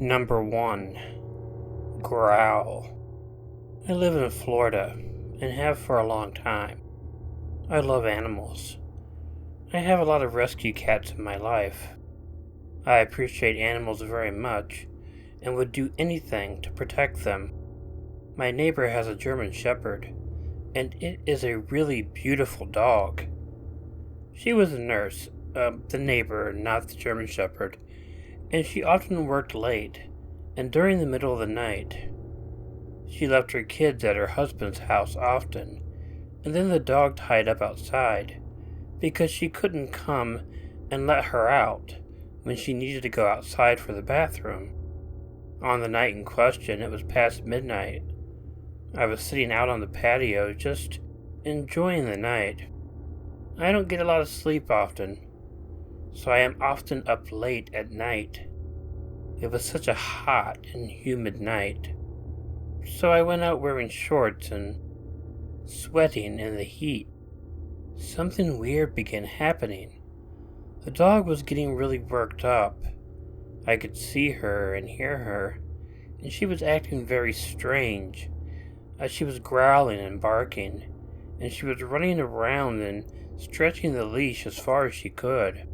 Number 1. Growl. I live in Florida and have for a long time. I love animals. I have a lot of rescue cats in my life. I appreciate animals very much and would do anything to protect them. My neighbor has a German Shepherd, and it is a really beautiful dog. She was a nurse, the neighbor, not the German Shepherd, and she often worked late, and during the middle of the night. She left her kids at her husband's house often, and then the dog tied up outside, because she couldn't come and let her out when she needed to go outside for the bathroom. On the night in question, it was past midnight. I was sitting out on the patio just enjoying the night. I don't get a lot of sleep often, so I am often up late at night. It was such a hot and humid night, so I went out wearing shorts and sweating in the heat. Something weird began happening. The dog was getting really worked up. I could see her and hear her, and she was acting very strange. She was growling and barking, and she was running around and stretching the leash as far as she could.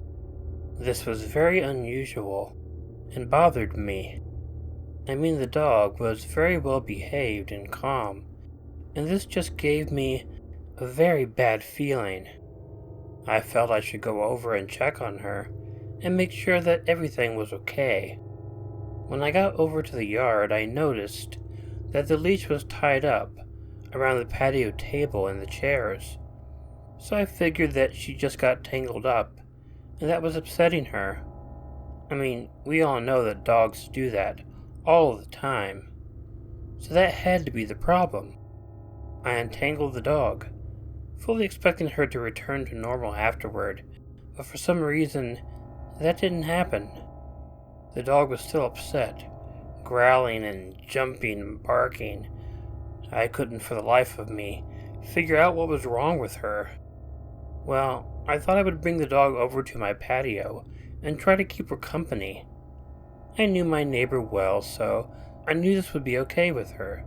This was very unusual and bothered me. The dog was very well behaved and calm, and this just gave me a very bad feeling. I felt I should go over and check on her and make sure that everything was okay. When I got over to the yard, I noticed that the leash was tied up around the patio table and the chairs. So I figured that she just got tangled up, and that was upsetting her. We all know that dogs do that all the time. So that had to be the problem. I untangled the dog, fully expecting her to return to normal afterward, but for some reason, that didn't happen. The dog was still upset, growling and jumping and barking. I couldn't for the life of me figure out what was wrong with her. Well, I thought I would bring the dog over to my patio and try to keep her company. I knew my neighbor well, so I knew this would be okay with her.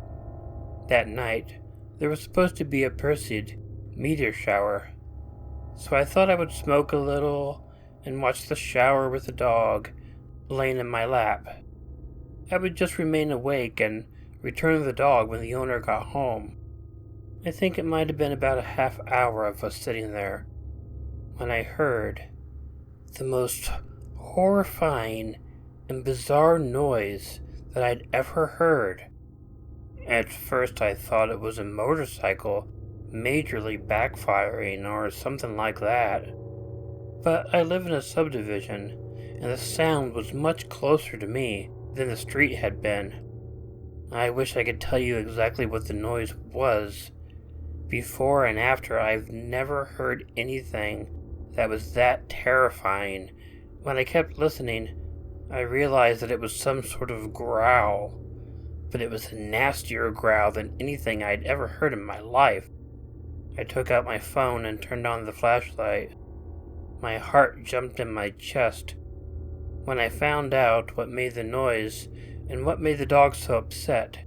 That night, there was supposed to be a Perseid meteor shower, so I thought I would smoke a little and watch the shower with the dog laying in my lap. I would just remain awake and return the dog when the owner got home. I think it might have been about a half hour of us sitting there when I heard the most horrifying and bizarre noise that I'd ever heard. At first I thought it was a motorcycle majorly backfiring or something like that. But I live in a subdivision, and the sound was much closer to me than the street had been. I wish I could tell you exactly what the noise was. Before and after, I've never heard anything that was that terrifying. When I kept listening, I realized that it was some sort of growl, but it was a nastier growl than anything I'd ever heard in my life. I took out my phone and turned on the flashlight. My heart jumped in my chest when I found out what made the noise and what made the dog so upset.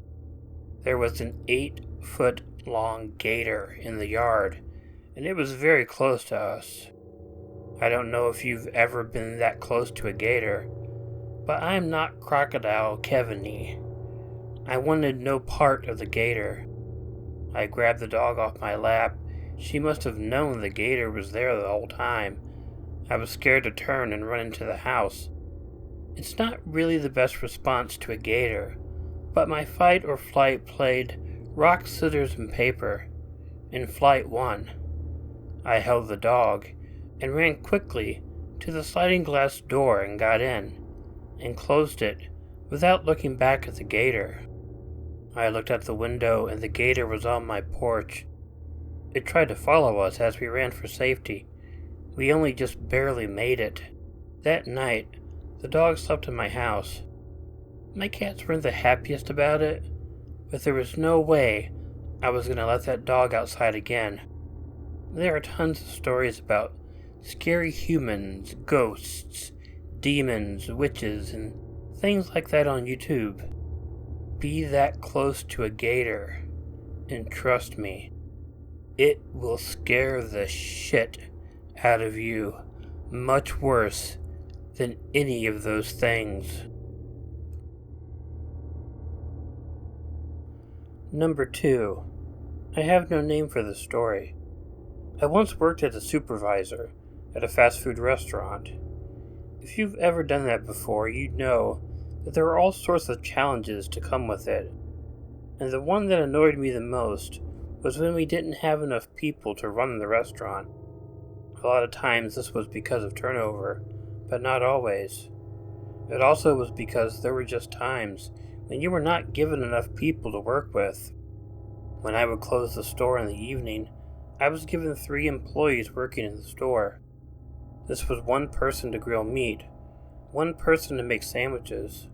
There was an 8-foot-long gator in the yard, and it was very close to us. I don't know if you've ever been that close to a gator, but I'm not Crocodile Kevin-y. I wanted no part of the gator. I grabbed the dog off my lap. She must have known the gator was there the whole time. I was scared to turn and run into the house. It's not really the best response to a gator, but my fight or flight played rock, scissors, and paper, and flight won. I held the dog and ran quickly to the sliding glass door and got in, and closed it without looking back at the gator. I looked out the window and the gator was on my porch. It tried to follow us as we ran for safety. We only just barely made it. That night, the dog slept in my house. My cats weren't the happiest about it, but there was no way I was going to let that dog outside again. There are tons of stories about scary humans, ghosts, demons, witches, and things like that on YouTube. Be that close to a gator, and trust me, it will scare the shit out of you much worse than any of those things. Number 2. I have no name for this story. I once worked as a supervisor at a fast food restaurant. If you've ever done that before, you'd know that there are all sorts of challenges to come with it. And the one that annoyed me the most was when we didn't have enough people to run the restaurant. A lot of times this was because of turnover, but not always. It also was because there were just times when you were not given enough people to work with. When I would close the store in the evening, I was given 3 employees working in the store. This was 1 person to grill meat, 1 person to make sandwiches,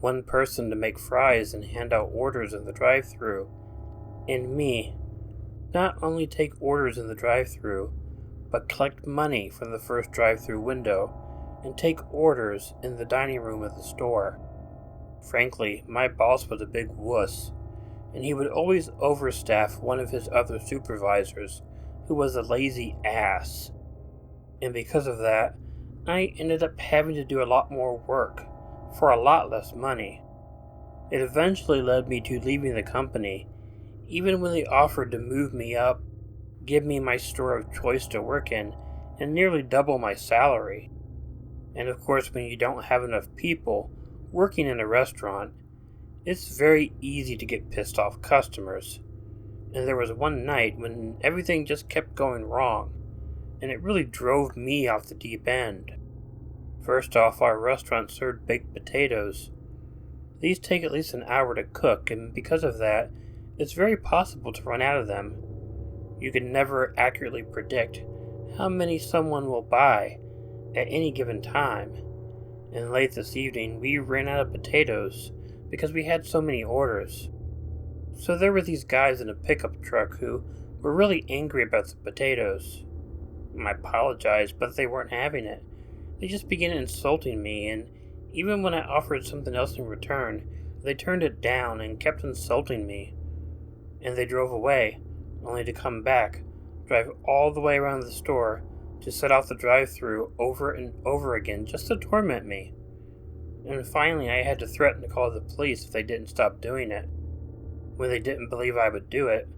1 person to make fries and hand out orders in the drive-thru, and me, not only take orders in the drive-thru, but collect money from the first drive-thru window and take orders in the dining room of the store. Frankly, my boss was a big wuss, and he would always overstaff one of his other supervisors, who was a lazy ass. And because of that, I ended up having to do a lot more work for a lot less money. It eventually led me to leaving the company, even when they offered to move me up, give me my store of choice to work in, and nearly double my salary. And of course, when you don't have enough people working in a restaurant, it's very easy to get pissed off customers. And there was one night when everything just kept going wrong, and it really drove me off the deep end. First off, our restaurant served baked potatoes. These take at least an hour to cook, and because of that, it's very possible to run out of them. You can never accurately predict how many someone will buy at any given time. And late this evening, we ran out of potatoes because we had so many orders. So there were these guys in a pickup truck who were really angry about the potatoes. I apologized, but they weren't having it. They just began insulting me, and even when I offered something else in return, they turned it down and kept insulting me. And they drove away, only to come back, drive all the way around the store to set off the drive-thru over and over again just to torment me. And finally I had to threaten to call the police if they didn't stop doing it. When they didn't believe I would do it,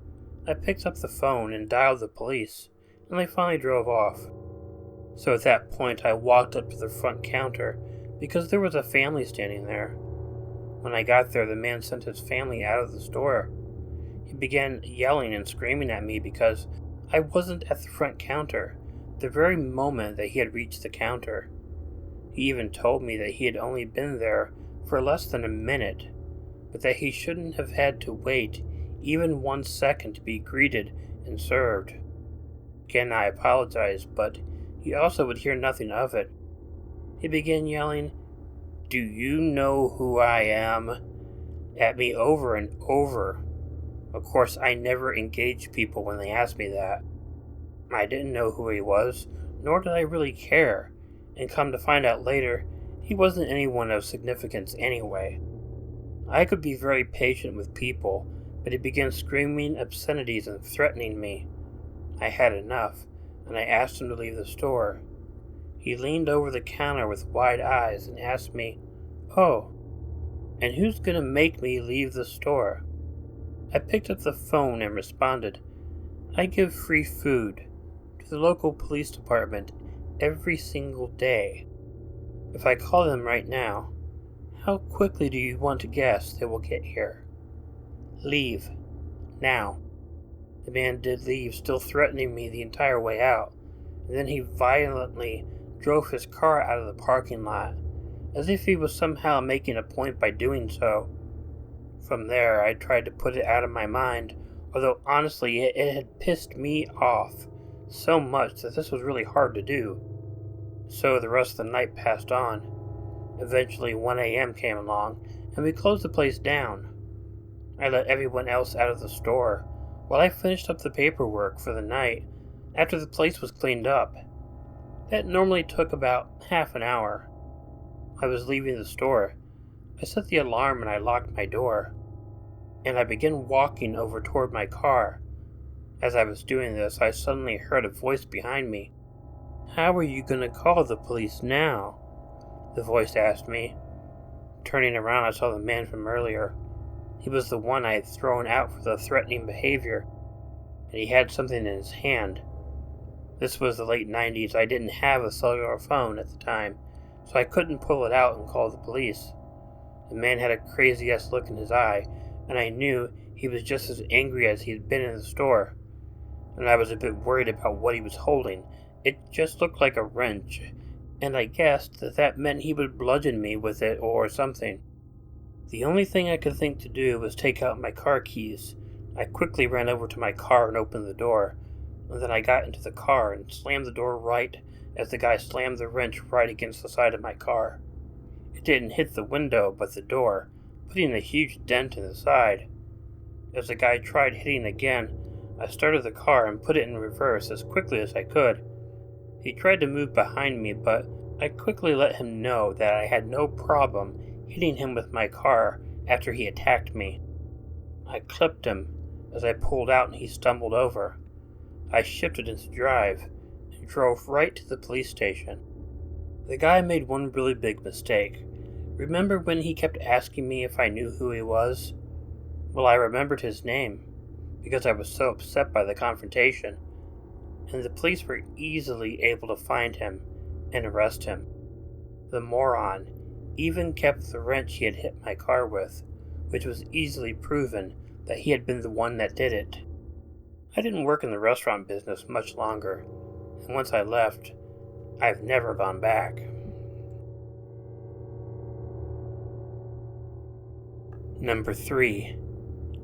I picked up the phone and dialed the police, and they finally drove off. So at that point I walked up to the front counter because there was a family standing there. When I got there, the man sent his family out of the store. He began yelling and screaming at me because I wasn't at the front counter the very moment that he had reached the counter. He even told me that he had only been there for less than a minute, but that he shouldn't have had to wait even 1 second to be greeted and served. Again, I apologized, but he also would hear nothing of it. He began yelling, "Do you know who I am?" at me over and over. Of course, I never engaged people when they asked me that. I didn't know who he was, nor did I really care, and come to find out later, he wasn't anyone of significance anyway. I could be very patient with people, but he began screaming obscenities and threatening me. I had enough, and I asked him to leave the store. He leaned over the counter with wide eyes and asked me, "Oh, and who's gonna make me leave the store?" I picked up the phone and responded, "I give free food to the local police department every single day. If I call them right now, how quickly do you want to guess they will get here? Leave. Now." The man did leave, still threatening me the entire way out, and then he violently drove his car out of the parking lot, as if he was somehow making a point by doing so. From there, I tried to put it out of my mind, although honestly it had pissed me off so much that this was really hard to do. So the rest of the night passed on. Eventually 1 a.m. came along, and we closed the place down. I let everyone else out of the store, while I finished up the paperwork for the night after the place was cleaned up. That normally took about half an hour. I was leaving the store I set the alarm and I locked my door, and I began walking over toward my car. As I was doing this, I suddenly heard a voice behind me. "How are you going to call the police now?" the voice asked me. Turning around, I saw the man from earlier. He was the one I had thrown out for the threatening behavior, and he had something in his hand. This was the late 90s. I didn't have a cellular phone at the time, so I couldn't pull it out and call the police. The man had a crazy-ass look in his eye, and I knew he was just as angry as he had been in the store. And I was a bit worried about what he was holding. It just looked like a wrench, and I guessed that meant he would bludgeon me with it or something. The only thing I could think to do was take out my car keys. I quickly ran over to my car and opened the door, and then I got into the car and slammed the door right as the guy slammed the wrench right against the side of my car. It didn't hit the window, but the door, putting a huge dent in the side. As the guy tried hitting again, I started the car and put it in reverse as quickly as I could. He tried to move behind me, but I quickly let him know that I had no problem hitting him with my car after he attacked me. I clipped him as I pulled out and he stumbled over. I shifted into drive and drove right to the police station. The guy made one really big mistake. Remember when he kept asking me if I knew who he was? Well, I remembered his name, because I was so upset by the confrontation, and the police were easily able to find him and arrest him. The moron even kept the wrench he had hit my car with, which was easily proven that he had been the one that did it. I didn't work in the restaurant business much longer, and once I left, I've never gone back. Number 3.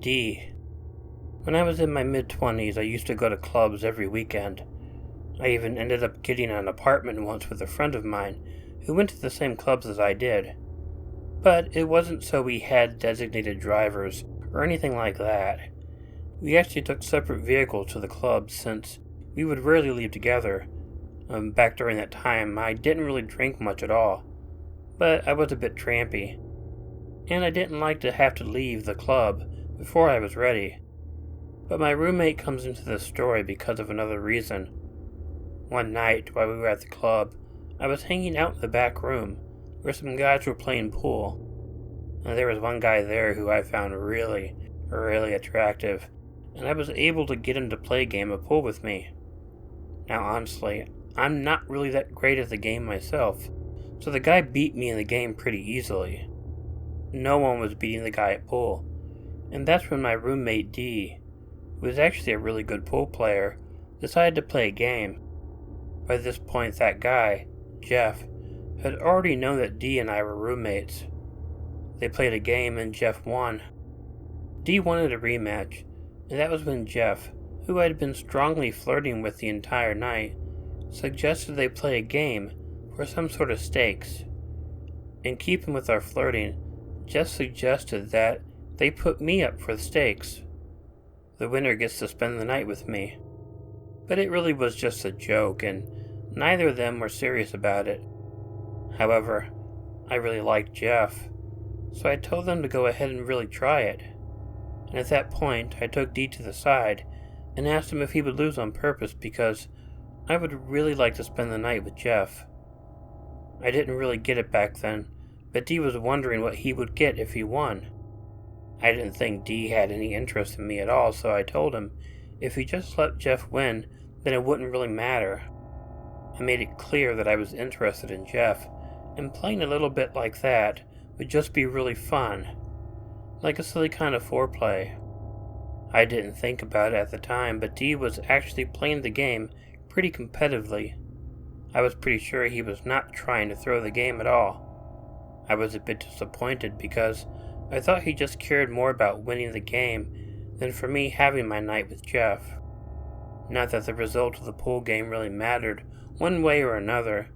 D. When I was in my mid-20s, I used to go to clubs every weekend. I even ended up getting an apartment once with a friend of mine who went to the same clubs as I did. But it wasn't so we had designated drivers or anything like that. We actually took separate vehicles to the clubs since we would rarely leave together. Back during that time, I didn't really drink much at all, but I was a bit trampy, and I didn't like to have to leave the club before I was ready. But my roommate comes into the story because of another reason. One night, while we were at the club, I was hanging out in the back room, where some guys were playing pool, and there was one guy there who I found really, really attractive, and I was able to get him to play a game of pool with me. Now honestly, I'm not really that great at the game myself, so the guy beat me in the game pretty easily. No one was beating the guy at pool, and that's when my roommate D, who was actually a really good pool player, decided to play a game. By this point, that guy, Jeff, had already known that D and I were roommates. They played a game and Jeff won. D wanted a rematch, and that was when Jeff, who I had been strongly flirting with the entire night, suggested they play a game for some sort of stakes. In keeping with our flirting, Jeff suggested that they put me up for the stakes. The winner gets to spend the night with me. But it really was just a joke, and neither of them were serious about it. However, I really liked Jeff, so I told them to go ahead and really try it. And at that point, I took D to the side and asked him if he would lose on purpose because I would really like to spend the night with Jeff. I didn't really get it back then, but D was wondering what he would get if he won. I didn't think D had any interest in me at all, so I told him if he just let Jeff win, then it wouldn't really matter. I made it clear that I was interested in Jeff, and playing a little bit like that would just be really fun, like a silly kind of foreplay. I didn't think about it at the time, but D was actually playing the game pretty competitively. I was pretty sure he was not trying to throw the game at all. I was a bit disappointed because I thought he just cared more about winning the game than for me having my night with Jeff. Not that the result of the pool game really mattered one way or another.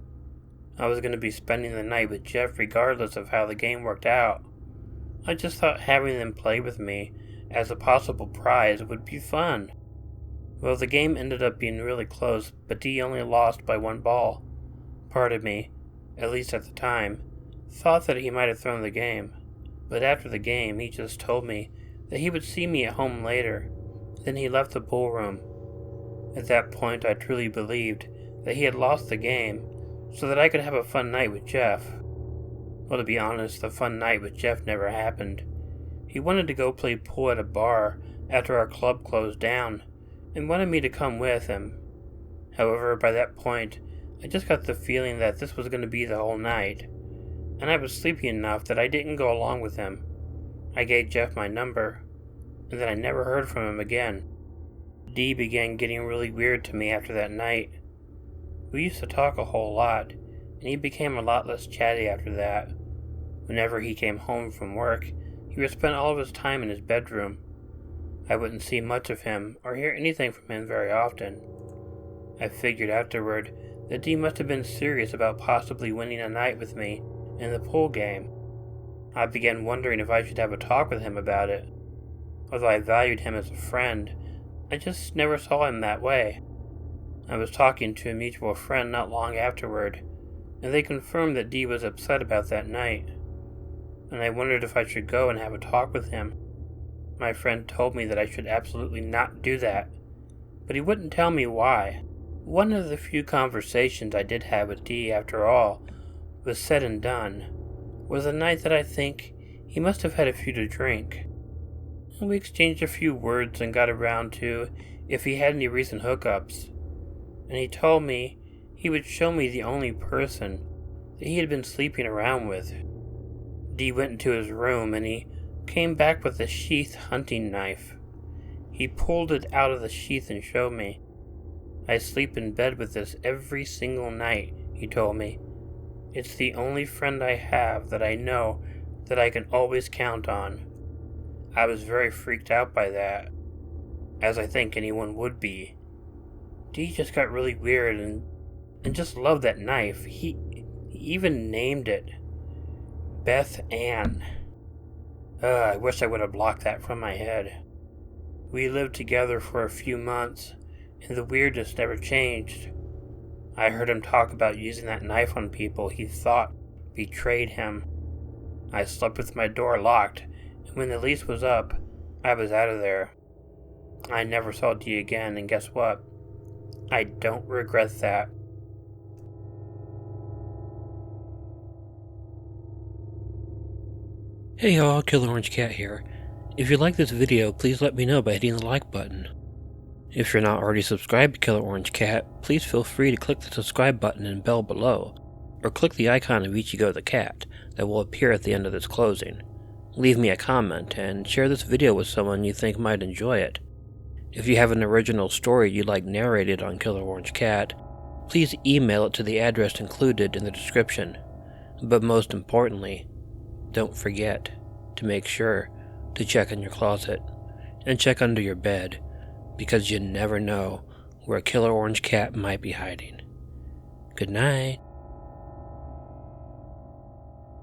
I was going to be spending the night with Jeff regardless of how the game worked out. I just thought having them play with me as a possible prize would be fun. Well, the game ended up being really close, but D only lost by 1 ball. Part of me, at least at the time, thought that he might have thrown the game. but after the game, he just told me that he would see me at home later. Then he left the ballroom. At that point, I truly believed that he had lost the game so that I could have a fun night with Jeff. Well, to be honest, the fun night with Jeff never happened. He wanted to go play pool at a bar after our club closed down and wanted me to come with him. However, by that point, I just got the feeling that this was going to be the whole night, and I was sleepy enough that I didn't go along with him. I gave Jeff my number, and then I never heard from him again. Dee began getting really weird to me after that night. We used to talk a whole lot, and he became a lot less chatty after that. Whenever he came home from work, he would spend all of his time in his bedroom. I wouldn't see much of him or hear anything from him very often. I figured afterward that Dee must have been serious about possibly winning a night with me in the pool game. I began wondering if I should have a talk with him about it. Although I valued him as a friend, I just never saw him that way. I was talking to a mutual friend not long afterward, and they confirmed that Dee was upset about that night, and I wondered if I should go and have a talk with him. My friend told me that I should absolutely not do that, but he wouldn't tell me why. One of the few conversations I did have with Dee, after all was said and done, was a night that I think he must have had a few to drink. We exchanged a few words and got around to if he had any recent hookups, and he told me he would show me the only person that he had been sleeping around with. Dee went into his room and he came back with a sheath hunting knife. He pulled it out of the sheath and showed me. I sleep in bed with this every single night, he told me. It's the only friend I have that I know that I can always count on. I was very freaked out by that, as I think anyone would be. Dee just got really weird and just loved that knife. He even named it Beth Ann. I wish I would have blocked that from my head. We lived together for a few months, and the weirdness never changed. I heard him talk about using that knife on people he thought betrayed him. I slept with my door locked, and when the lease was up, I was out of there. I never saw Dee again, and guess what? I don't regret that. Hey y'all, Killer Orange Cat here. If you like this video, please let me know by hitting the like button. If you're not already subscribed to Killer Orange Cat, please feel free to click the subscribe button and bell below, or click the icon of Ichigo the cat that will appear at the end of this closing. Leave me a comment, and share this video with someone you think might enjoy it. If you have an original story you'd like narrated on Killer Orange Cat, please email it to the address included in the description. But most importantly, don't forget to make sure to check in your closet and check under your bed, because you never know where a Killer Orange Cat might be hiding. Good night.